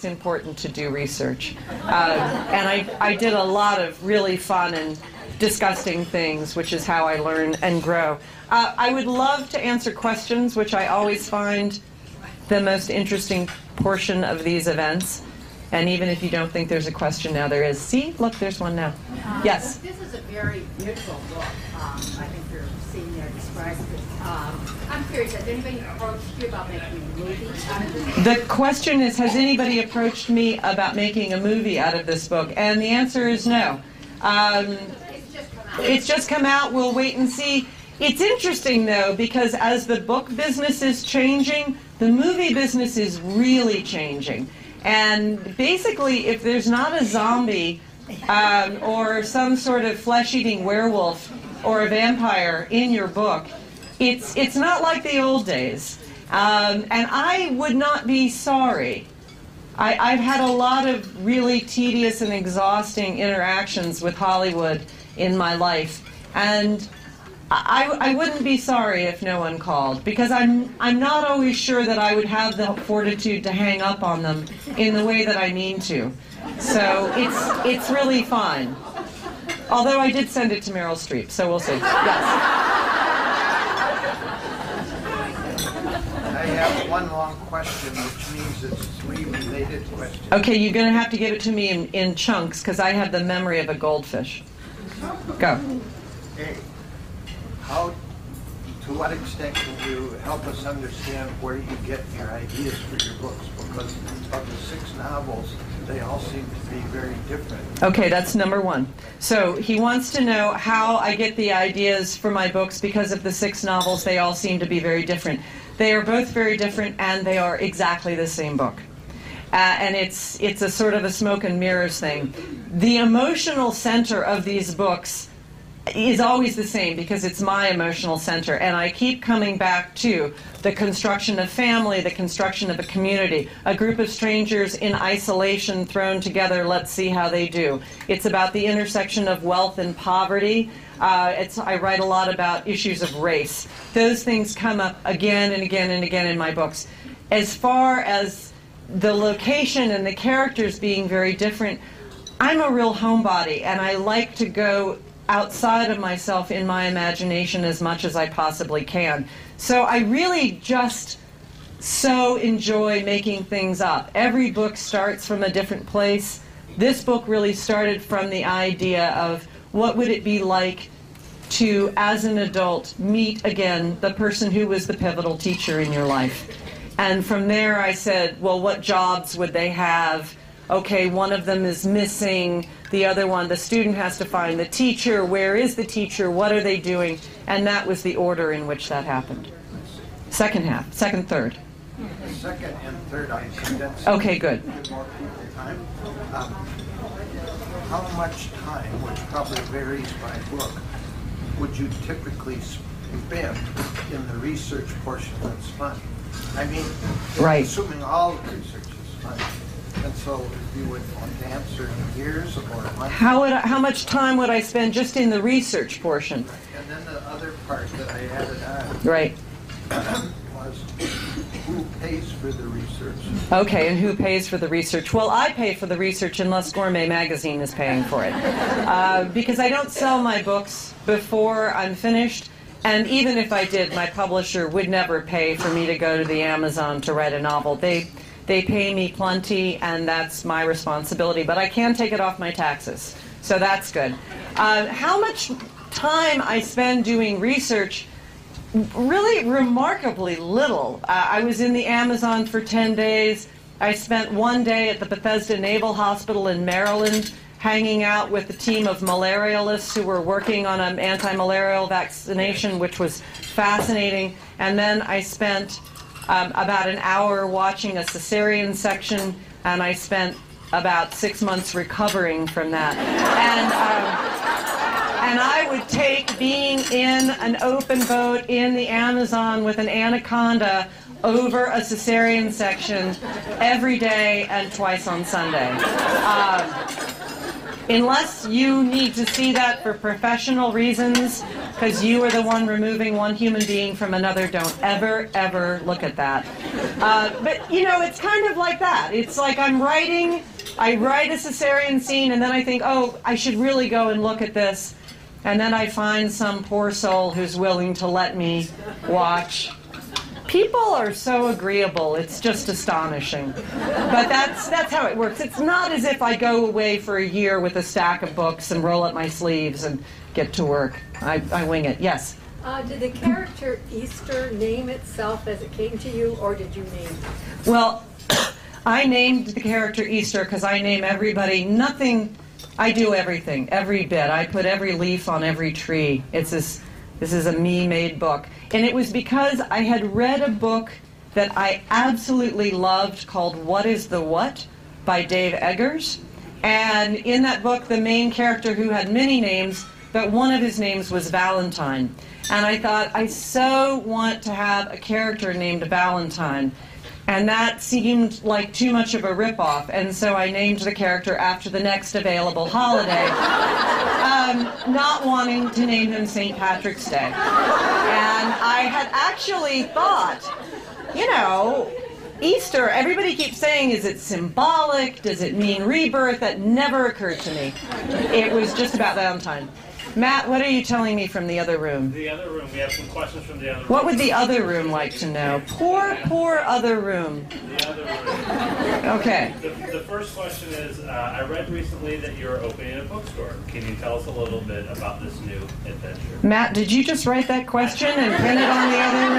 it's important to do research. And I did a lot of really fun and disgusting things, which is how I learn and grow. I would love to answer questions, which I always find the most interesting portion of these events. And even if you don't think there's a question now, there is. See, look, there's one now. Yes? This is a very beautiful book. I think you're seeing there described it. I'm curious, has anybody approached you about making a movie out of this? The question is, has anybody approached me about making a movie out of this book? And the answer is no. It's just come out. We'll wait and see. It's interesting, though, because as the book business is changing, the movie business is really changing. And basically, if there's not a zombie or some sort of flesh-eating werewolf or a vampire in your book, it's not like the old days. And I would not be sorry. I've had a lot of really tedious and exhausting interactions with Hollywood in my life, and I wouldn't be sorry if no one called, because I'm not always sure that I would have the fortitude to hang up on them in the way that I mean to. So it's really fine. Although I did send it to Meryl Streep, so we'll see. Yes. I have one long question, which means it's three related questions. Okay, you're going to have to give it to me in chunks, because I have the memory of a goldfish. Go. Hey, to what extent can you help us understand where you get your ideas for your books? Because of the 6 novels, they all seem to be very different. Okay, that's number one. So he wants to know how I get the ideas for my books because of the 6 novels. They all seem to be very different. They are both very different, and they are exactly the same book. And it's a sort of a smoke and mirrors thing. The emotional center of these books is always the same because it's my emotional center, and I keep coming back to the construction of family, the construction of a community, a group of strangers in isolation thrown together, let's see how they do. It's about the intersection of wealth and poverty. I write a lot about issues of race. Those things come up again and again and again in my books. As far as the location and the characters being very different, I'm a real homebody, and I like to go outside of myself in my imagination as much as I possibly can. So I really just so enjoy making things up. Every book starts from a different place. This book really started from the idea of what would it be like to, as an adult, meet again the person who was the pivotal teacher in your life. And from there I said, well, what jobs would they have? Okay, one of them is missing. The other one, the student has to find the teacher. Where is the teacher? What are they doing? And that was the order in which that happened. Second half, second, third. Second and third, I condensed. Okay, good. Give more people time. How much time, which probably varies by book, would you typically spend in the research portion that's fun? I mean, right. Assuming all the research is fun. And so if you would want to answer in years or months. How much time would I spend just in the research portion? And then the other part that I added on. Right. Was who pays for the research? Okay, and who pays for the research? Well, I pay for the research unless Gourmet Magazine is paying for it. Because I don't sell my books before I'm finished. And even if I did, my publisher would never pay for me to go to the Amazon to write a novel. They pay me plenty, and that's my responsibility. But I can take it off my taxes, so that's good. How much time I spend doing research? Really remarkably little. I was in the Amazon for 10 days. I spent 1 day at the Bethesda Naval Hospital in Maryland hanging out with a team of malarialists who were working on an anti-malarial vaccination, which was fascinating. And then I spent about an hour watching a cesarean section, and I spent about 6 months recovering from that. And I would take being in an open boat in the Amazon with an anaconda over a cesarean section every day and twice on Sunday. unless you need to see that for professional reasons, because you are the one removing one human being from another, don't ever, ever look at that. But, you know, it's kind of like that. It's like I write a cesarean scene, and then I think, oh, I should really go and look at this. And then I find some poor soul who's willing to let me watch. People are so agreeable, it's just astonishing. But that's how it works. It's not as if I go away for a year with a stack of books and roll up my sleeves and get to work. I wing it. Yes? Did the character Easter name itself as it came to you, or did you name it? Well, I named the character Easter because I name everybody. Nothing, I do everything, every bit. I put every leaf on every tree. This is a me-made book. And it was because I had read a book that I absolutely loved called What is the What by Dave Eggers. And in that book, the main character, who had many names, but one of his names was Valentine. And I thought, I so want to have a character named Valentine. And that seemed like too much of a ripoff, and so I named the character after the next available holiday, not wanting to name him St. Patrick's Day. And I had actually thought, you know, Easter, everybody keeps saying, is it symbolic? Does it mean rebirth? That never occurred to me. It was just about Valentine. Matt, what are you telling me from the other room? The other room, we have some questions from the other room. What would the other room like to know? Poor, poor other room. The other room. Okay. The first question is, I read recently that you're opening a bookstore. Can you tell us a little bit about this new adventure? Matt, did you just write that question and pin it on the other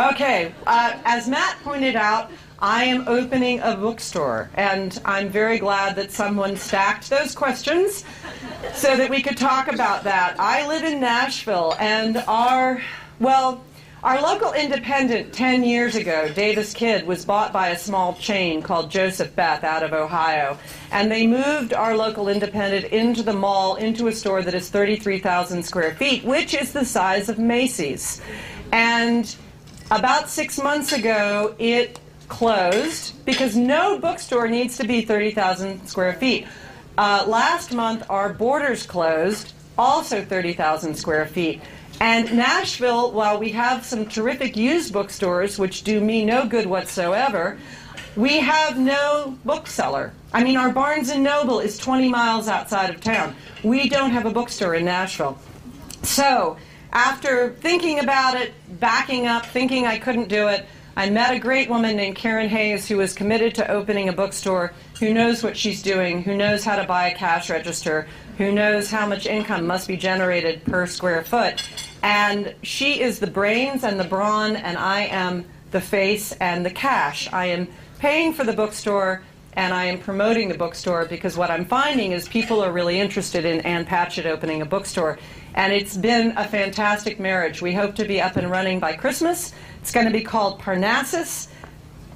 room? Okay. As Matt pointed out, I am opening a bookstore, and I'm very glad that someone stacked those questions so that we could talk about that. I live in Nashville, and our local independent 10 years ago, Davis Kid, was bought by a small chain called Joseph Beth out of Ohio, and they moved our local independent into the mall, into a store that is 33,000 square feet, which is the size of Macy's. And about 6 months ago, it closed because no bookstore needs to be 30,000 square feet. Last month, our Borders closed, also 30,000 square feet. And Nashville, while we have some terrific used bookstores, which do me no good whatsoever, we have no bookseller. I mean, our Barnes & Noble is 20 miles outside of town. We don't have a bookstore in Nashville. So, after thinking about it, backing up, thinking I couldn't do it, I met a great woman named Karen Hayes who was committed to opening a bookstore, who knows what she's doing, who knows how to buy a cash register, who knows how much income must be generated per square foot. And she is the brains and the brawn, and I am the face and the cash. I am paying for the bookstore, and I am promoting the bookstore, because what I'm finding is people are really interested in Ann Patchett opening a bookstore. And it's been a fantastic marriage. We hope to be up and running by Christmas. It's going to be called Parnassus.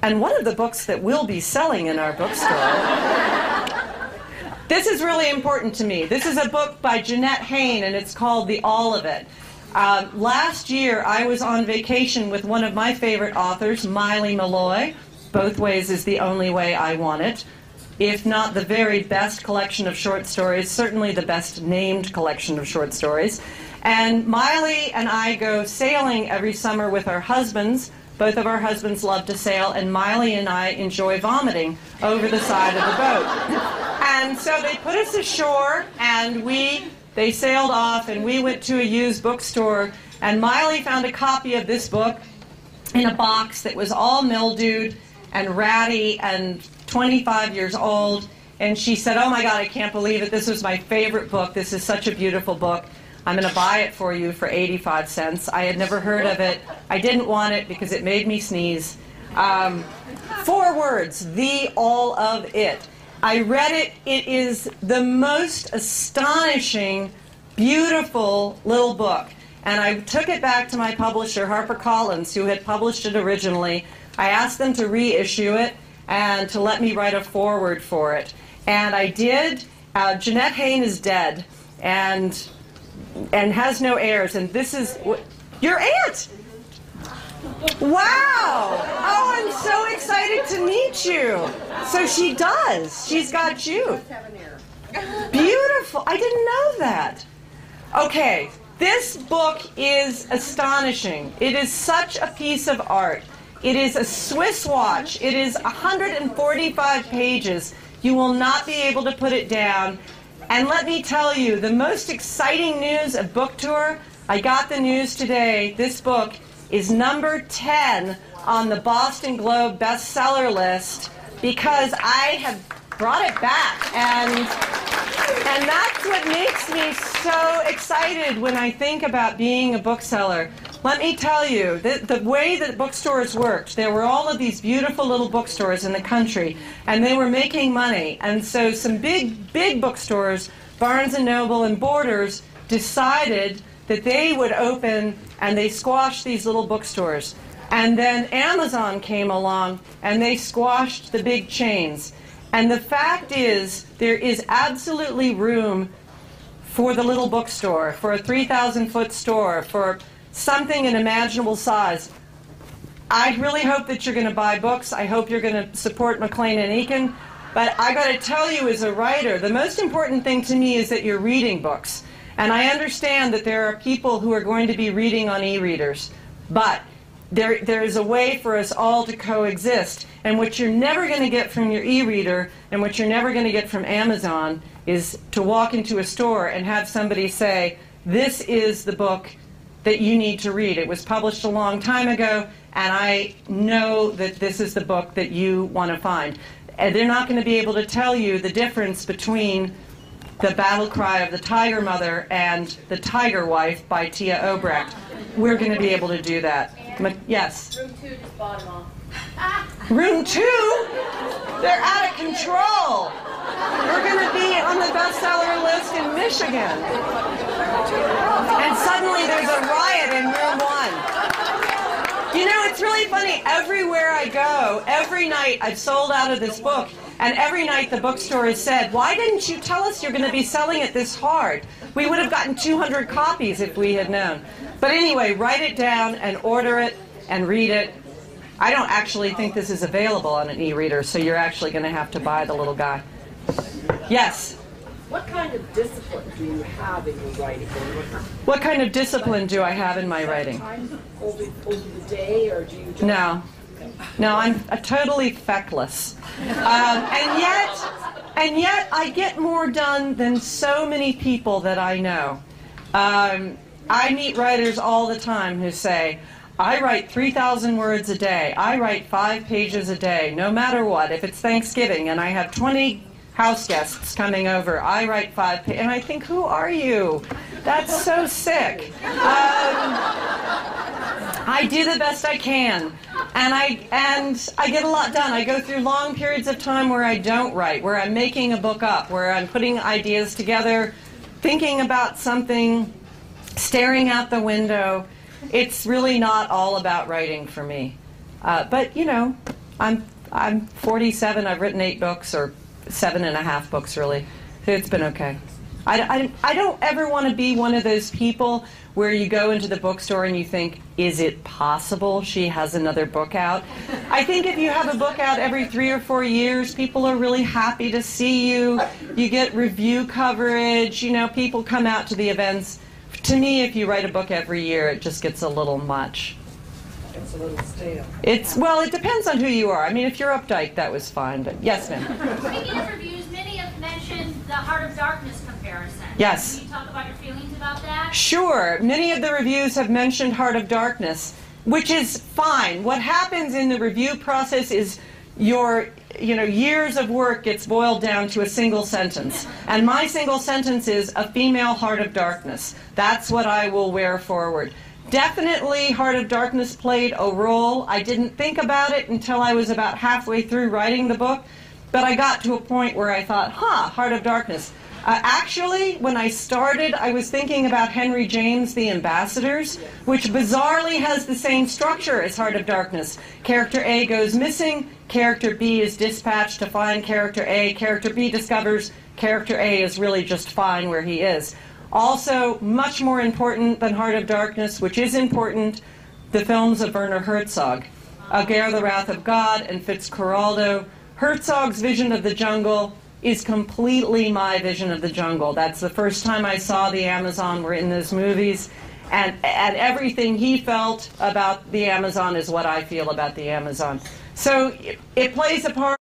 And one of the books that will be selling in our bookstore, this is really important to me. This is a book by Jeanette Hayne, and it's called The All of It. Last year, I was on vacation with one of my favorite authors, Miley Malloy. Both Ways is the only way I want it. If not the very best collection of short stories, certainly the best named collection of short stories. And Miley and I go sailing every summer with our husbands. Both of our husbands love to sail, and Miley and I enjoy vomiting over the side of the boat. And so they put us ashore, and they sailed off, and we went to a used bookstore, and Miley found a copy of this book in a box that was all mildewed and ratty and 25 years old, and she said, "Oh my God, I can't believe it. This was my favorite book. This is such a beautiful book. I'm going to buy it for you for 85 cents. I had never heard of it. I didn't want it because it made me sneeze. 4 words, The All of It. I read it. It is the most astonishing, beautiful little book. And I took it back to my publisher, HarperCollins, who had published it originally. I asked them to reissue it and to let me write a foreword for it. And I did. Jeanette Hayne is dead and has no heirs. And this is your aunt. Wow! Oh, I'm so excited to meet you. So she does. She's got you. Beautiful. I didn't know that. Okay, this book is astonishing. It is such a piece of art. It is a Swiss watch. It is 145 pages. You will not be able to put it down. And let me tell you, the most exciting news of book tour, I got the news today. This book is number 10 on the Boston Globe bestseller list because I have brought it back. And that's what makes me so excited when I think about being a bookseller. Let me tell you, the way that bookstores worked, there were all of these beautiful little bookstores in the country, and they were making money. And so some big bookstores, Barnes & Noble and Borders, decided that they would open, and they squashed these little bookstores. And then Amazon came along, and they squashed the big chains. And the fact is, there is absolutely room for the little bookstore, for a 3,000-foot store, for something in imaginable size. I really hope that you're going to buy books. I hope you're going to support McLean and Eakin. But I got to tell you, as a writer, the most important thing to me is that you're reading books. And I understand that there are people who are going to be reading on e-readers. But there is a way for us all to coexist. And what you're never going to get from your e-reader and what you're never going to get from Amazon is to walk into a store and have somebody say, this is the book that you need to read. It was published a long time ago, and I know that this is the book that you want to find. And they're not going to be able to tell you the difference between The Battle Cry of the Tiger Mother and The Tiger Wife by Tia Obrecht. We're going to be able to do that. Yes? Room 2 just bought them all. Room 2? They're out of control. We're going to be on the bestseller list in Michigan. And suddenly there's a riot in room 1. You know, it's really funny. Everywhere I go, every night I've sold out of this book. And every night the bookstore has said, why didn't you tell us you're going to be selling it this hard? We would have gotten 200 copies if we had known. But anyway, write it down and order it and read it. I don't actually think this is available on an e-reader, so you're actually going to have to buy the little guy. Yes? What kind of discipline do you have in your writing? What kind of discipline do I have in my writing? Time over the day, or do you just... No. No, I'm totally feckless. And yet I get more done than so many people that I know. I meet writers all the time who say, I write 3,000 words a day. I write 5 pages a day, no matter what. If it's Thanksgiving and I have 20 house guests coming over, I write 5 pages. And I think, who are you? That's so sick. I do the best I can. And I get a lot done. I go through long periods of time where I don't write, where I'm making a book up, where I'm putting ideas together, thinking about something, staring out the window. It's really not all about writing for me. But, you know, I'm 47. I've written 8 books, or 7.5 books, really. So it's been okay. I don't ever want to be one of those people where you go into the bookstore and you think, is it possible she has another book out? I think if you have a book out every 3 or 4 years, people are really happy to see you. You get review coverage. You know, people come out to the events. To me, if you write a book every year, it just gets a little much. It's a little stale. Well, it depends on who you are. I mean, if you're Updike, that was fine. But yes, ma'am. Speaking of reviews, many have mentioned the Heart of Darkness comparison. Yes. Can you talk about your feelings about that? Sure. Many of the reviews have mentioned Heart of Darkness, which is fine. What happens in the review process is your years of work gets boiled down to a single sentence. And my single sentence is a female Heart of Darkness. That's what I will wear forward. Definitely Heart of Darkness played a role. I didn't think about it until I was about halfway through writing the book, but I got to a point where I thought, Heart of Darkness. Actually, when I started, I was thinking about Henry James' The Ambassadors, which bizarrely has the same structure as Heart of Darkness. Character A goes missing, character B is dispatched to find character A, character B discovers character A is really just fine where he is. Also, much more important than Heart of Darkness, which is important, the films of Werner Herzog, Aguirre, The Wrath of God, and Fitzcarraldo. Herzog's vision of the jungle is completely my vision of the jungle. That's the first time I saw the Amazon were in those movies. And everything he felt about the Amazon is what I feel about the Amazon. So it plays a part.